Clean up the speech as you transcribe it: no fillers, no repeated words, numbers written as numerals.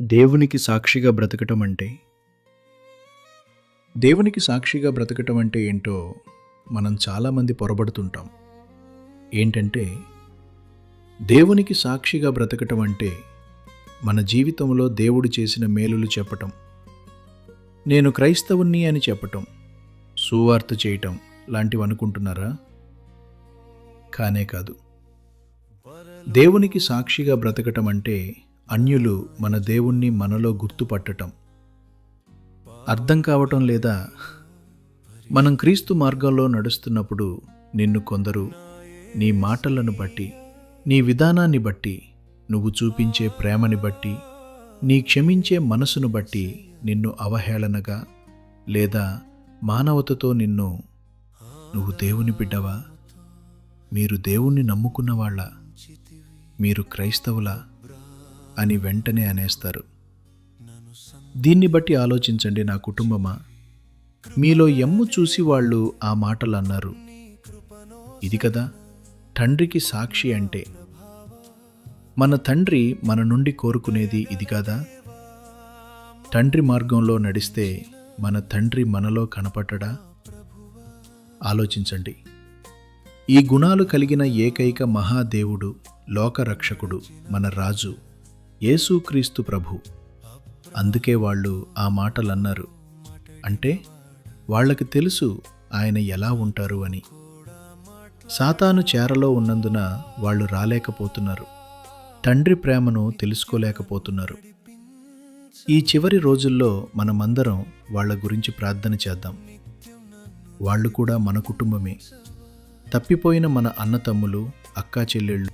దేవునికి సాక్షిగా బ్రతకటం అంటే దేవునికి సాక్షిగా బ్రతకటం అంటే ఏంటో మనం చాలామంది పొరబడుతుంటాం. ఏంటంటే దేవునికి సాక్షిగా బ్రతకటం అంటే మన జీవితంలో దేవుడు చేసిన మేలులు చెప్పటం, నేను క్రైస్తవుణ్ణి అని చెప్పటం, సువార్త చేయటం లాంటివి అనుకుంటున్నారా? కానే కాదు. దేవునికి సాక్షిగా బ్రతకటం అంటే అన్యులు మన దేవుణ్ణి మనలో గుర్తుపట్టటం. అర్థం కావటం లేదా? మనం క్రీస్తు మార్గంలో నడుస్తున్నప్పుడు నిన్ను కొందరు నీ మాటలను బట్టి, నీ విధానాన్ని బట్టి, నువ్వు చూపించే ప్రేమని బట్టి, నీ క్షమించే మనసును బట్టి నిన్ను అవహేళనగా లేదా మానవతతో నువ్వు దేవుని బిడ్డవా, మీరు దేవుణ్ణి నమ్ముకున్నవాళ్ళ, మీరు క్రైస్తవులా అని వెంటనే అనేస్తారు. దీన్ని బట్టి ఆలోచించండి నా కుటుంబమా, మీలో ఎమ్ము చూసి వాళ్ళు ఆ మాటలు అన్నారు. ఇది కదా తండ్రికి సాక్షి అంటే. మన తండ్రి మన నుండి కోరుకునేది ఇది కాదా? తండ్రి మార్గంలో నడిస్తే మన తండ్రి మనలో కనపడడా? ఆలోచించండి. ఈ గుణాలు కలిగిన ఏకైక మహాదేవుడు, లోకరక్షకుడు, మన రాజు యేసుక్రీస్తు ప్రభు. అందుకే వాళ్ళు ఆ మాటలు అన్నారు. అంటే వాళ్ళకి తెలుసు ఆయన ఎలా ఉంటారు అని. సాతాను చేరలో ఉన్నందున వాళ్ళు రాలేకపోతున్నారు, తండ్రి ప్రేమను తెలుసుకోలేకపోతున్నారు. ఈ చివరి రోజుల్లో మనమందరం వాళ్ళ గురించి ప్రార్థన చేద్దాం. వాళ్ళు కూడా మన కుటుంబమే. తప్పిపోయిన మన అన్నతమ్ములు, అక్కా చెల్లెళ్ళు